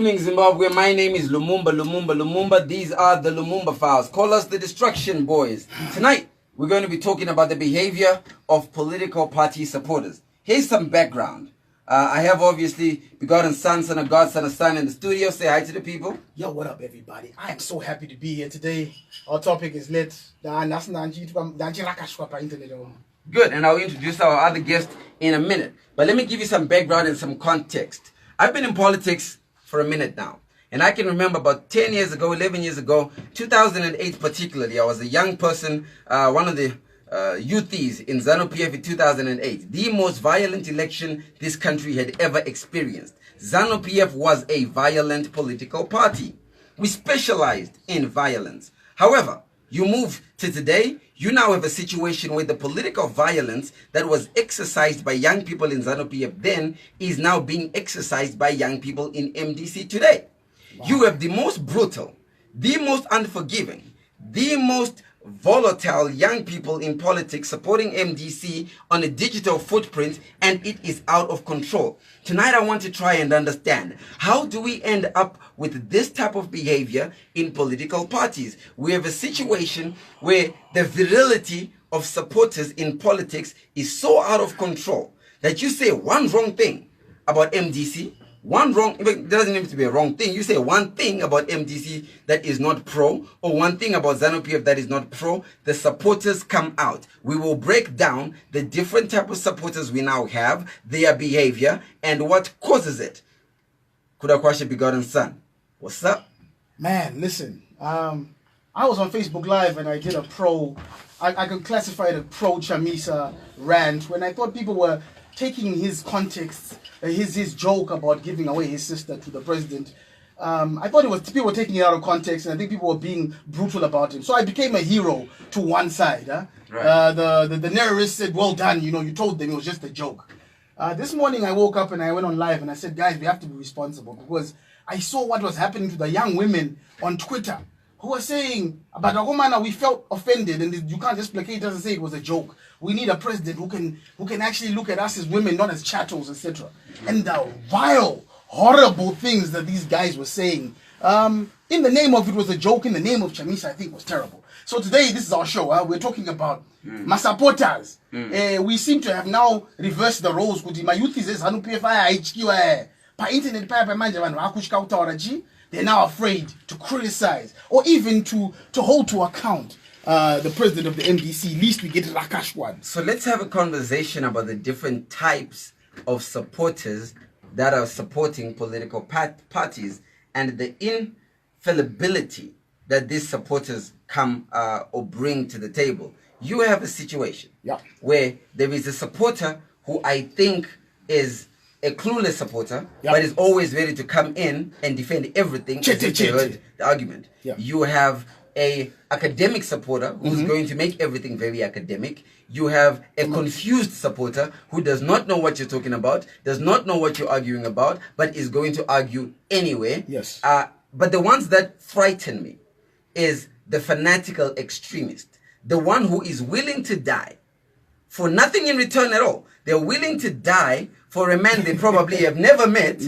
evening, Zimbabwe. My name is Lumumba. These are the Lumumba Files. Call us the Destruction Boys. Tonight, we're going to be talking about the behavior of political party supporters. Here's some background. I have obviously begotten son of God, son of son in the studio. Say hi to the people. Yo, what up, everybody? I am so happy to be here today. Our topic is lit. Good, and I'll introduce our other guest in a minute. But let me give you some background and some context. I've been in politics for a minute now. And I can remember about 10 years ago, 11 years ago, 2008 particularly, I was a young person, one of the youthies in ZANU-PF in 2008. The most violent election this country had ever experienced. ZANU-PF was a violent political party. We specialized in violence. However, you move to today, you now have a situation where the political violence that was exercised by young people in ZANU-PF then is now being exercised by young people in MDC today. Wow. You have the most brutal, the most unforgiving, the most volatile young people in politics supporting MDC on a digital footprint, and it is out of control. Tonight I want to try and understand, how do we end up with this type of behavior in political parties? We have a situation where the virility of supporters in politics is so out of control that you say one wrong thing about MDC, it doesn't have to be a wrong thing. You say one thing about MDC that is not pro, or one thing about ZANU-PF that is not pro, the supporters come out. We will break down the different type of supporters we now have, their behavior, and what causes it. Kuda begotten son. What's up? Man, listen. I was on Facebook Live and I did a I could classify it a pro-Chamisa rant when I thought people were taking his context, his joke about giving away his sister to the president. I thought people were taking it out of context, and I think people were being brutal about him. So I became a hero to one side. Right. The narrator said, "Well done, you told them it was just a joke." This morning I woke up and I went on live and I said, "Guys, we have to be responsible," because I saw what was happening to the young women on Twitter who were saying, "But Agomana, we felt offended, and you can't just placate us and say it was a joke. We need a president who can actually look at us as women, not as chattels, etc." And the vile, horrible things that these guys were saying, in the name of it was a joke, in the name of Chamisa, I think was terrible. So today, this is our show. We're talking about Masapotas. We seem to have now reversed the roles. My youth is internet, they're now afraid to criticize or even to hold to account the president of the MDC. Least we get Rakashwan. So let's have a conversation about the different types of supporters that are supporting political parties and the infallibility that these supporters come or bring to the table. You have a situation where there is a supporter who I think is a clueless supporter, but is always ready to come in and defend everything. You heard the argument. You have a academic supporter who's going to make everything very academic. You have a confused supporter who does not know what you're talking about, does not know what you're arguing about, but is going to argue anyway. Yes. But the ones that frighten me is the fanatical extremist, the one who is willing to die for nothing in return at all. They're willing to die for a man they probably have never met.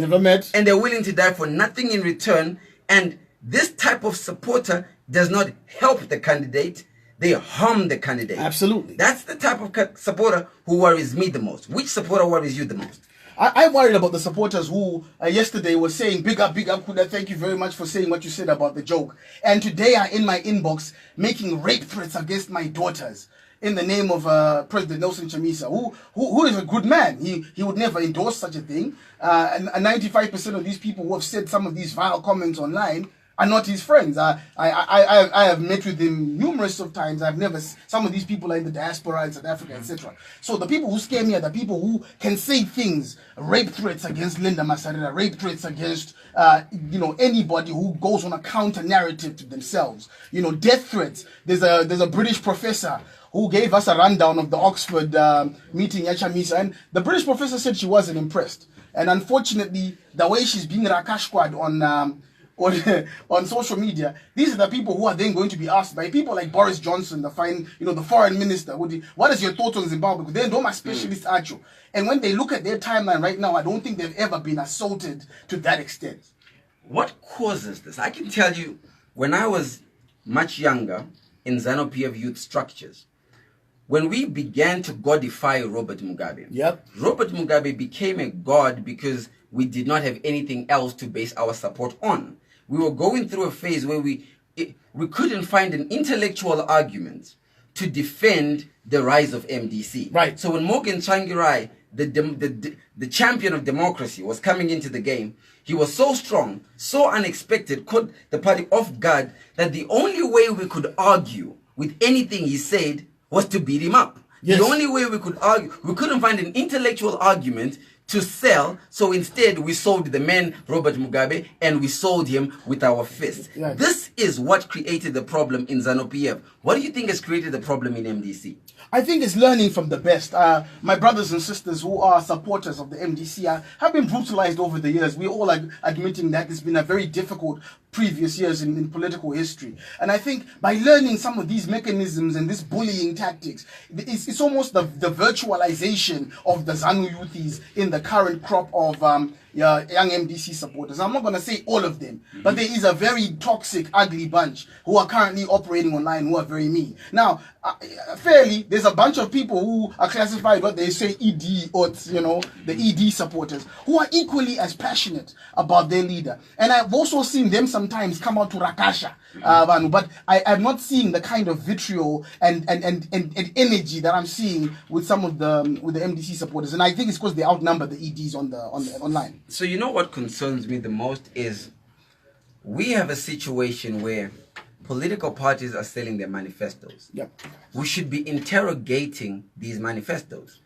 And they're willing to die for nothing in return. And this type of supporter does not help the candidate. They harm the candidate. Absolutely. That's the type of supporter who worries me the most. Which supporter worries you the most? I'm worried about the supporters who yesterday were saying, big up, Kuda, thank you very much for saying what you said about the joke. And today are in my inbox making rape threats against my daughters in the name of President Nelson Chamisa, who is a good man. He would never endorse such a thing. And 95% of these people who have said some of these vile comments online are not his friends. I have met with him numerous of times. Some of these people are in the diaspora in South Africa, etc. So the people who scare me are the people who can say things, rape threats against Linda Masarira, rape threats against anybody who goes on a counter narrative to themselves. Death threats. There's a British professor who gave us a rundown of the Oxford meeting Chamisa, and the British professor said she wasn't impressed. And unfortunately, the way she's being rakashquad on social media, these are the people who are then going to be asked by people like Boris Johnson, the foreign minister. What is your thoughts on Zimbabwe? They're not my specialist at you. And when they look at their timeline right now, I don't think they've ever been assaulted to that extent. what causes this? I can tell you, when I was much younger in ZANU-PF youth structures, when we began to godify Robert Mugabe, Robert Mugabe became a god because we did not have anything else to base our support on. We were going through a phase where we couldn't find an intellectual argument to defend the rise of MDC. Right. So when Morgan Tsvangirai, the champion of democracy, was coming into the game, he was so strong, so unexpected, caught the party off guard, that the only way we could argue with anything he said was to beat him up. Yes. The only way we could argue, we couldn't find an intellectual argument to sell, so instead we sold the man Robert Mugabe, and we sold him with our fists. Right. This is what created the problem in ZANU-PF. What do you think has created the problem in MDC? I think it's learning from the best. My brothers and sisters who are supporters of the MDC have been brutalized over the years. We're all admitting that it's been a very difficult previous years in political history. And I think by learning some of these mechanisms and this bullying tactics, it's almost the virtualization of the ZANU youthies in the current crop of young MDC supporters. I'm not going to say all of them, but there is a very toxic, ugly bunch who are currently operating online who are very mean. Now, fairly, there's a bunch of people who are classified what they say ED, or the ED supporters, who are equally as passionate about their leader. And I've also seen them sometimes come out to Rakasha, but I'm not seeing the kind of vitriol and energy that I'm seeing with some of the MDC supporters. And I think it's because they outnumber the EDs on the online. So you know what concerns me the most is we have a situation where political parties are selling their manifestos. Yep. We should be interrogating these manifestos.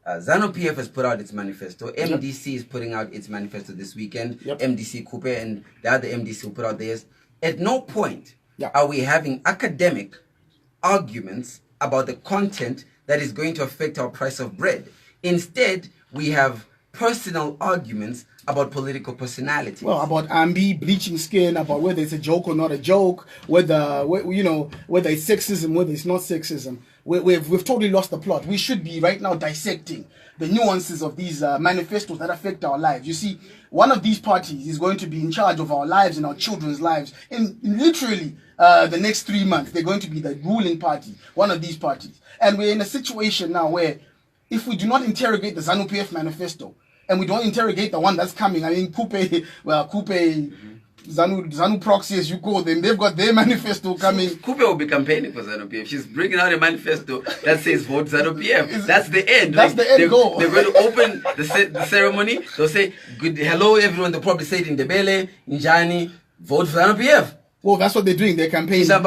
ZANU-PF has put out its manifesto. MDC is putting out its manifesto this weekend. MDC Coupe and the other MDC will put out theirs. At no point are we having academic arguments about the content that is going to affect our price of bread. Instead, we have personal arguments about political personality. Well, about Ambi, bleaching skin, about whether it's a joke or not a joke, whether it's sexism, whether it's not sexism. We've totally lost the plot. We should be right now dissecting the nuances of these manifestos that affect our lives. You see, one of these parties is going to be in charge of our lives and our children's lives in literally the next 3 months. They're going to be the ruling party, one of these parties. And we're in a situation now where if we do not interrogate the ZANU-PF manifesto, and we don't interrogate the one that's coming, I mean, ZANU proxy, as you call them, they've got their manifesto coming. Coupe will be campaigning for ZANU-PF. She's bringing out a manifesto that says vote ZANU-PF. That's the end. That's the end goal. They're going to open the ceremony. They'll say, "Good, hello everyone." They'll probably say it in Ndebele, Njani, vote for ZANU-PF. Well, that's what they're doing. They're campaigning. By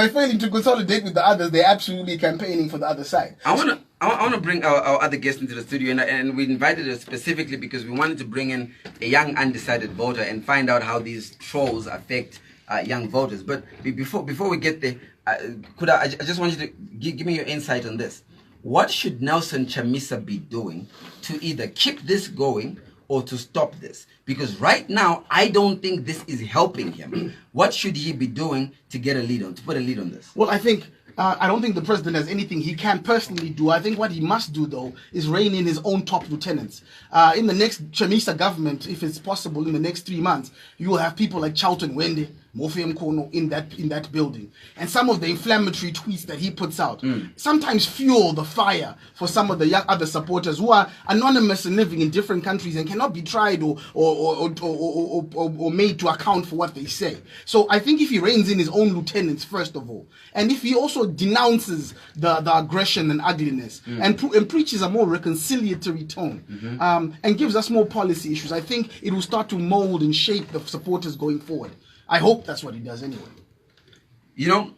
failing to consolidate with the others, they're absolutely campaigning for the other side. I want to bring our other guest into the studio, and we invited her specifically because we wanted to bring in a young undecided voter and find out how these trolls affect young voters. But before we get there, Kuda, I just want you to give me your insight on this. What should Nelson Chamisa be doing to either keep this going or to stop this? Because right now, I don't think this is helping him. What should he be doing to get a lead on, to put a lead on this? Well, I don't think the president has anything he can personally do. I think what he must do, though, is rein in his own top lieutenants. In the next Chamisa government, if it's possible, in the next 3 months, you will have people like Charlton Wende, Mofe Mkono in that building. And some of the inflammatory tweets that he puts out sometimes fuel the fire for some of the other supporters who are anonymous and living in different countries and cannot be tried or made to account for what they say. So I think if he reins in his own lieutenants, first of all, and if he also denounces the aggression and ugliness and preaches a more reconciliatory tone and gives us more policy issues, I think it will start to mold and shape the supporters going forward. I hope that's what he does anyway. You know,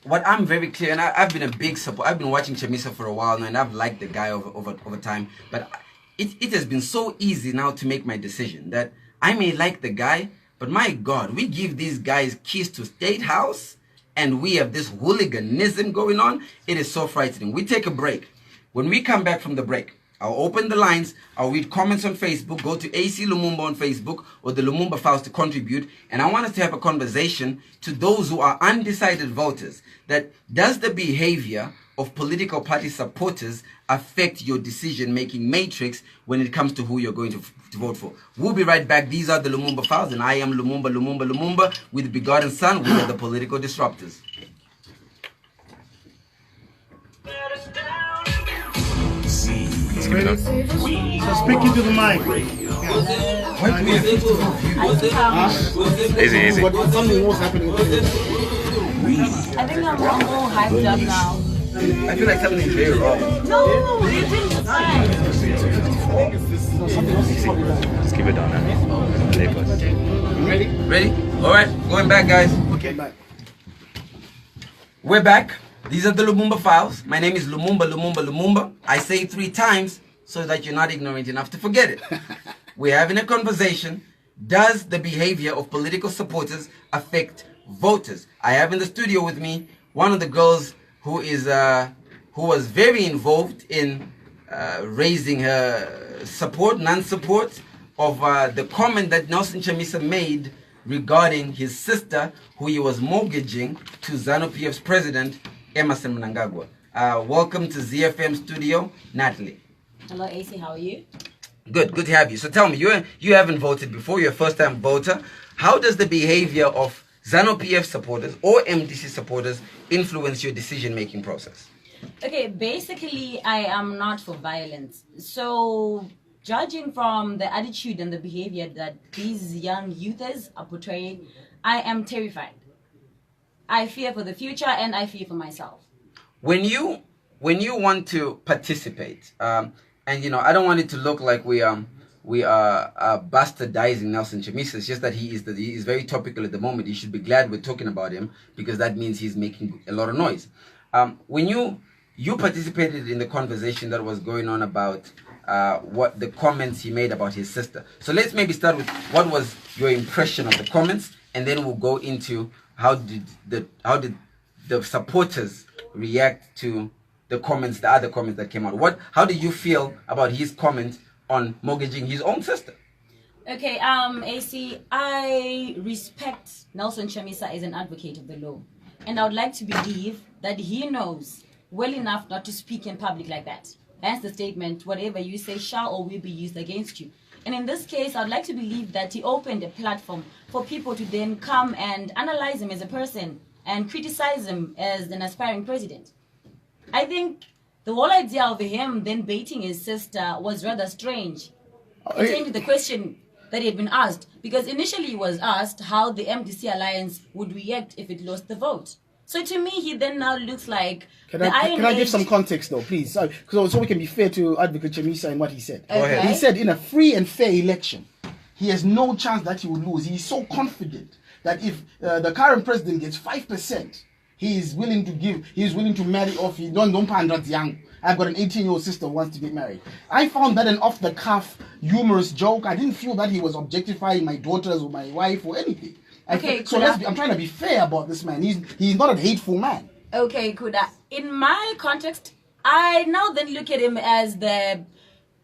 what I'm very clear, and I've been a big supporter. I've been watching Chamisa for a while now, and I've liked the guy over time. But it has been so easy now to make my decision that I may like the guy, but my God, we give these guys keys to State House, and we have this hooliganism going on. It is so frightening. We take a break. When we come back from the break, I'll open the lines, I'll read comments on Facebook, go to Acie Lumumba on Facebook or the Lumumba Files to contribute, and I want us to have a conversation to those who are undecided voters that does the behavior of political party supporters affect your decision-making matrix when it comes to who you're going to to vote for. We'll be right back. These are the Lumumba Files, and I am Lumumba, with the begotten son. We are the political disruptors. Ready? So speak into the mic. Easy. But something was happening. I think I'm all hyped up now. I feel like something is very wrong. No, you did just fine. Just keep it down now. Ready? All right, going back, guys. Okay, back. We're back. These are the Lumumba Files. My name is Lumumba. I say it 3 times so that you're not ignorant enough to forget it. We're having a conversation. Does the behavior of political supporters affect voters? I have in the studio with me one of the girls who was very involved in raising her non-support of the comment that Nelson Chamisa made regarding his sister, who he was mortgaging to ZANU-PF's president, Emerson Mnangagwa. Welcome to ZiFM studio, Natalie. Hello, Acie, how are you? Good to have you. So tell me, you haven't voted before, you're a first-time voter. How does the behavior of ZANU-PF supporters or MDC supporters influence your decision-making process? Okay, basically, I am not for violence. So, judging from the attitude and the behavior that these young youths are portraying, I am terrified. I fear for the future and I fear for myself. When you want to participate, and I don't want it to look like we are bastardizing Nelson Chamisa. It's just that he is very topical at the moment. You should be glad we're talking about him, because that means he's making a lot of noise. When you participated in the conversation that was going on about what the comments he made about his sister. So let's maybe start with what was your impression of the comments, and then we'll go into how did the supporters react to the other comments that came out. How did you feel about his comment on mortgaging his own sister? Okay, Acie, I respect Nelson Chamisa as an advocate of the law. And I would like to believe that he knows well enough not to speak in public like that. Hence the statement, whatever you say shall or will be used against you. And in this case, I'd like to believe that he opened a platform for people to then come and analyze him as a person and criticize him as an aspiring president. I think the whole idea of him then baiting his sister was rather strange. Pertaining to the question that he had been asked, because initially he was asked how the MDC alliance would react if it lost the vote. So to me, he then now looks like Can I give some context though, please? So we can be fair to Advocate Chamisa and what he said. Go ahead. He said in a free and fair election, he has no chance that he will lose. He is so confident that if the current president gets 5%, he is willing to marry off. He don't pandrat young. I've got an 18-year-old sister who wants to get married. I found that an off-the-cuff, humorous joke. I didn't feel that he was objectifying my daughters or my wife or anything. Okay, I'm trying to be fair about this man. He's not a hateful man. Okay, Kuda. In my context, I now then look at him as the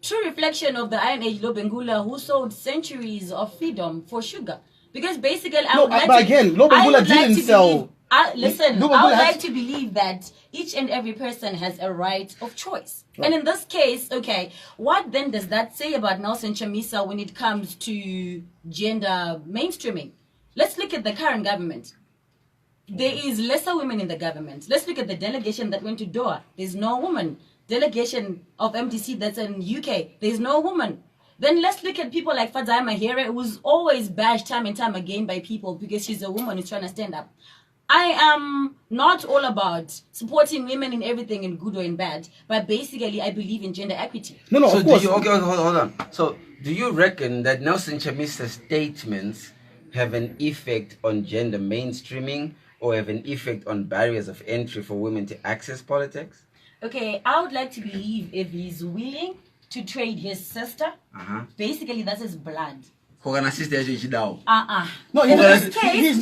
true reflection of the Iron Age Lobengula, who sold centuries of freedom for sugar. Because basically, Lobengula didn't sell. Listen, I would like to believe that each and every person has a right of choice. Right. And in this case, okay, what then does that say about Nelson Chamisa when it comes to gender mainstreaming? Let's look at the current government. There is lesser women in the government. Let's look at the delegation that went to Doha. There's no woman. Delegation of MDC that's in UK. There's no woman. Then let's look at people like Fadzai Mahere, who's always bashed time and time again by people because she's a woman who's trying to stand up. I am not all about supporting women in everything, in good or in bad, but basically I believe in gender equity. No, so of course. Hold on. So do you reckon that Nelson Chamisa's statements have an effect on gender mainstreaming or have an effect on barriers of entry for women to access politics? Okay, I would like to believe if he's willing to trade his sister, basically that's his blood. No, In he's this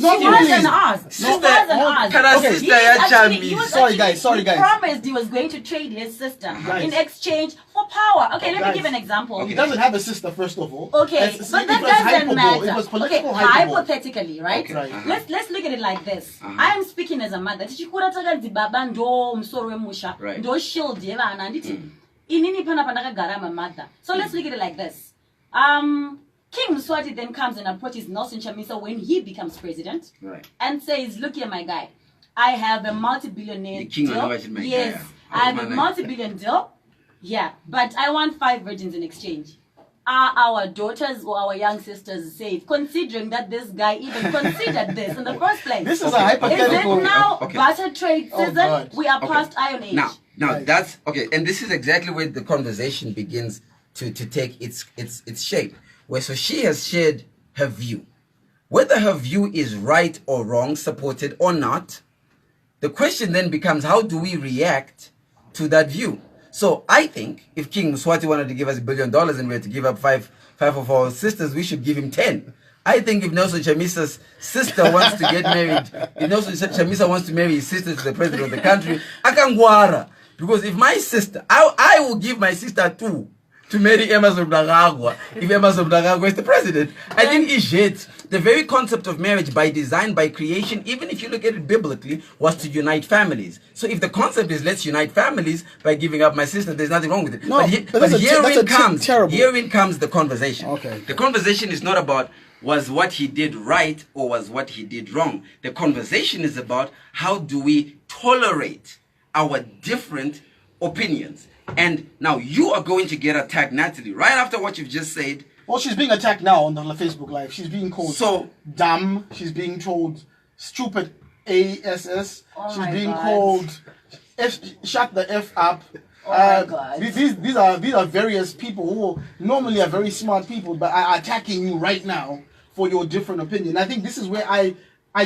not. she wasn't asked. She wasn't asked. Sorry, guys. He promised he was going to trade his sister in exchange for power. Okay, let me give an example. Okay, he doesn't have a sister, first of all. Okay, but that doesn't matter. It was political hypothetically, right? Okay. Let's look at it like this. I am speaking as a mother. So let's look at it like this. King Mswati then comes and approaches Nelson Chamisa when he becomes president, Right. and says, "Look here, my guy, I have a multi-billionaire The king deal. of my Yes, guy. I have a multi-billion deal. Yeah, but I want 5 virgins in exchange. Are our daughters or our young sisters safe, considering that this guy even considered this in the first place? This is a Is hypothetical. it now Okay. butter trade Oh, season? God. We are Okay. past Iron Age. Now Right. that's okay, and this is exactly where the conversation begins to take its shape. Where so she has shared her view, whether her view is right or wrong, supported or not. The question then becomes, how do we react to that view? So I think if King Mswati wanted to give us $1 billion and we had to give up five of our sisters, we should give him 10. I think if Nelson Chamisa's sister wants to get married, if Nelson Chamisa wants to marry his sister to the president of the country, akangwara. Because if my sister, I will give my sister 2 to marry Emerson Mnangagwa if Emerson Mnangagwa is the president. I think the very concept of marriage by design, by creation, even if you look at it biblically, was to unite families. So if the concept is let's unite families by giving up my sister, there's nothing wrong with it. No, but but that's terrible. herein comes the conversation. Okay. The conversation is not about was what he did right or was what he did wrong. The conversation is about how do we tolerate our different opinions. And now you are going to get attacked, Natalie, right after what you've just said. Well, she's being attacked now on the Facebook Live. She's being called So- dumb. She's being told stupid ASS. Oh She's my being God. called shut the F up. Oh my God. These are various people who normally are very smart people, but are attacking you right now for your different opinion. I think this is where I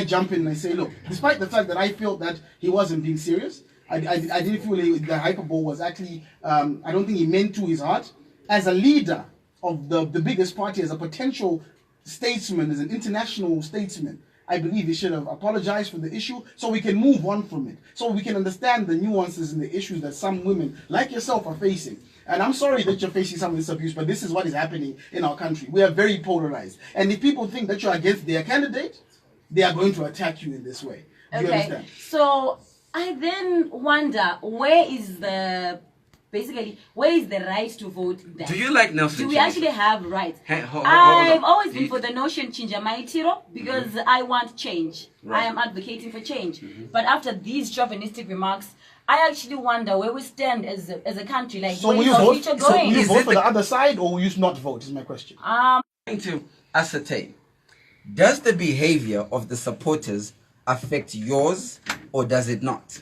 jump in and I say, look, despite the fact that I felt that he wasn't being serious, I didn't feel the hyperbole was actually, I don't think he meant to his heart. As a leader of the biggest party, as a potential statesman, as an international statesman, I believe he should have apologized for the issue so we can move on from it. So we can understand the nuances and the issues that some women like yourself are facing. And I'm sorry that you're facing some of this abuse, but this is what is happening in our country. We are very polarized. And if people think that you're against their candidate, they are going to attack you in this way. Do you Okay, understand? so I then wonder where is the right to vote then? Do you like Nelson Do we Chamisa? actually have rights? Hey, hold I've on. always Do been you- for the notion chinja maitiro because I want change. Right. I am advocating for change. But after these chauvinistic remarks, I actually wonder where we stand as a country. Like, So where will you is our vote? future So will going? you Is vote it for the- the other side, or will you not vote? Is my question. Trying to ascertain, does the behavior of the supporters affect yours or does it not?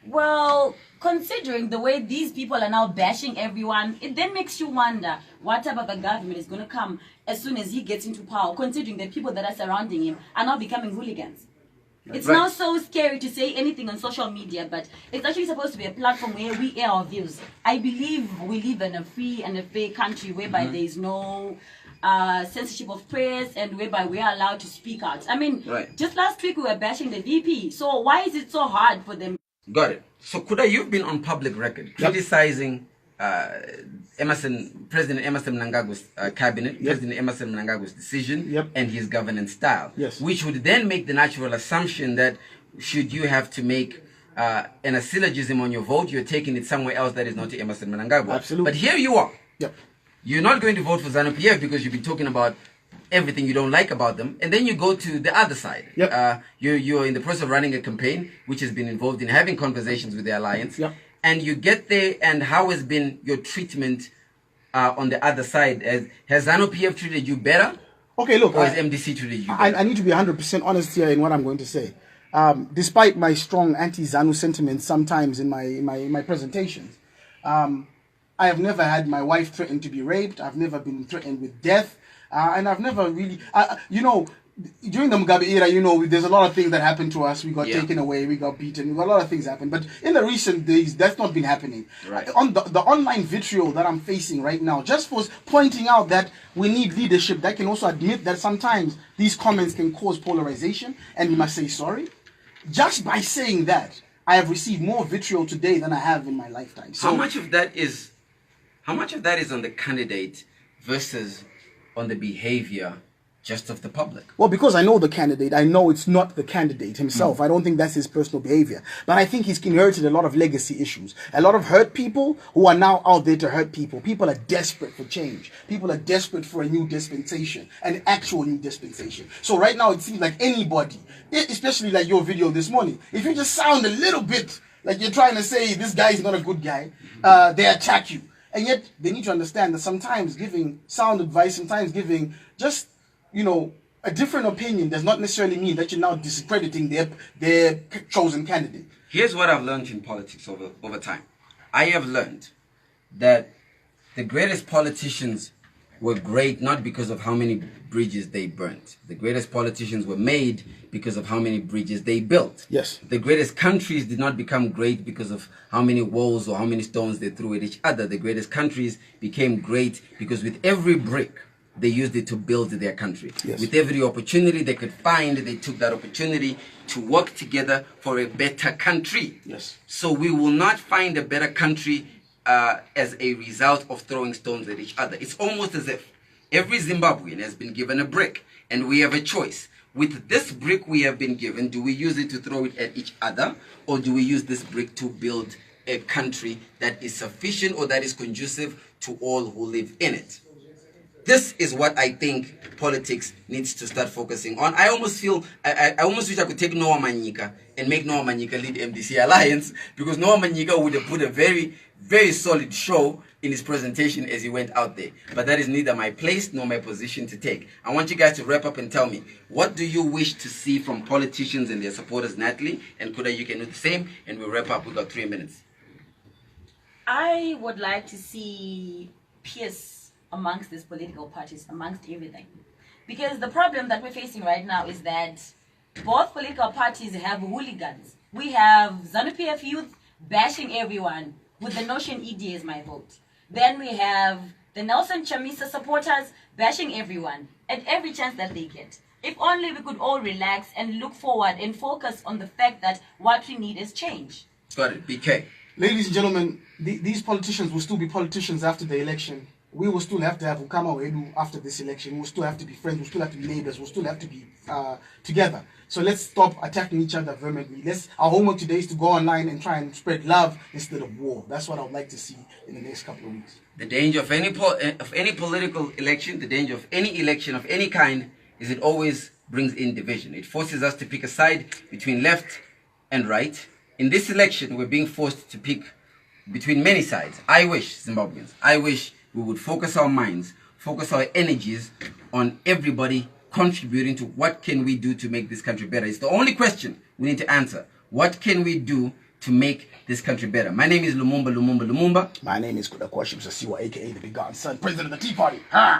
Well, considering the way these people are now bashing everyone, it then makes you wonder what type of a government is going to come as soon as he gets into power, considering the people that are surrounding him are now becoming hooligans. It's Right. now so scary to say anything on social media, but it's actually supposed to be a platform where we air our views. I believe we live in a free and a fair country whereby there is no censorship of press and whereby we are allowed to speak out. I mean, Right. just last week we were bashing the VP, so why is it so hard for them? Got it. So Kuda, you've been on public record criticizing President Emerson Mnangagwa's cabinet, President Emerson Mnangagwa's decision, and his governance style, which would then make the natural assumption that should you have to make an syllogism on your vote, you're taking it somewhere else that is not to Emerson Mnangagwa. Absolutely. But here you are. Yep. You're not going to vote for ZANU-PF because you've been talking about everything you don't like about them, and then you go to the other side. You're in the process of running a campaign which has been involved in having conversations with the alliance, and you get there, and how has been your treatment on the other side? Has ZANU-PF treated you better? Okay, look, or has MDC treated you better? I need to be 100% honest here in what I'm going to say. Despite my strong anti-ZANU sentiments sometimes in my presentations, I have never had my wife threatened to be raped. I've never been threatened with death. And I've never really, during the Mugabe era, there's a lot of things that happened to us. We got taken away, we got beaten, a lot of things happened. But in the recent days, that's not been happening. Right. On the online vitriol that I'm facing right now, just for pointing out that we need leadership that can also admit that sometimes these comments can cause polarization and we must say sorry. Just by saying that, I have received more vitriol today than I have in my lifetime. So how much of that is on the candidate versus on the behavior just of the public. Well, because I know the candidate, I know it's not the candidate himself. I don't think that's his personal behavior. But I think he's inherited a lot of legacy issues. A lot of hurt people who are now out there to hurt people. People are desperate for change. People are desperate for a new dispensation, an actual new dispensation. So right now it seems like anybody, especially like your video this morning, if you just sound a little bit like you're trying to say this guy is not a good guy, they attack you. And yet they need to understand that sometimes giving sound advice, sometimes giving just, a different opinion does not necessarily mean that you're now discrediting their chosen candidate. Here's what I've learned in politics over time. I have learned that the greatest politicians were great not because of how many bridges they burnt. The greatest politicians were made because of how many bridges they built. Yes. The greatest countries did not become great because of how many walls or how many stones they threw at each other. The greatest countries became great because with every brick, they used it to build their country. Yes. With every opportunity they could find, they took that opportunity to work together for a better country. Yes. So we will not find a better country as a result of throwing stones at each other. It's almost as if every Zimbabwean has been given a brick and we have a choice. With this brick we have been given, do we use it to throw it at each other, or do we use this brick to build a country that is sufficient or that is conducive to all who live in it? This is what I think politics needs to start focusing on. I almost feel, I almost wish I could take Noah Manyika and make Noah Manyika lead MDC Alliance, because Noah Manyika would have put a very, very solid show in his presentation as he went out there. But that is neither my place nor my position to take. I want you guys to wrap up and tell me, what do you wish to see from politicians and their supporters? Natalie and Kuda, you can do the same, and we'll wrap up. We've got 3 minutes. I would like to see peace amongst these political parties, amongst everything. Because the problem that we're facing right now is that both political parties have hooligans. We have ZANU-PF youth bashing everyone with the notion ED is my vote. Then we have the Nelson Chamisa supporters bashing everyone at every chance that they get. If only we could all relax and look forward and focus on the fact that what we need is change. Got it. BK. Ladies and gentlemen, these politicians will still be politicians after the election. We will still have to have Ukama Wedu after this election. We'll still have to be friends. We'll still have to be neighbors. We'll still have to be together. So let's stop attacking each other vehemently. Our homework today is to go online and try and spread love instead of war. That's what I would like to see in the next couple of weeks. The danger of any political election, the danger of any election of any kind, is it always brings in division. It forces us to pick a side between left and right. In this election, we're being forced to pick between many sides. I wish, Zimbabweans, we would focus our minds, focus our energies on everybody contributing to what can we do to make this country better. It's the only question we need to answer. What can we do to make this country better? My name is Lumumba. My name is Kuda Musasiwa, aka the Begotten Son, President of the Tea Party.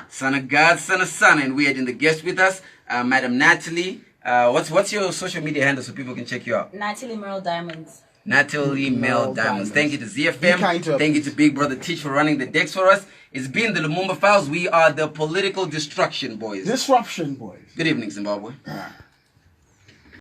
Son of God, son of son. And we had in the guest with us, Madam Natalie. What's your social media handle so people can check you out? Natalie Merle Diamonds. Natalie Mel Diamonds. Thank you to ZiFM. Thank you to Big Brother Teach for running the decks for us. It's been the Lumumba Files. We are the political destruction boys. Disruption boys. Good evening, Zimbabwe.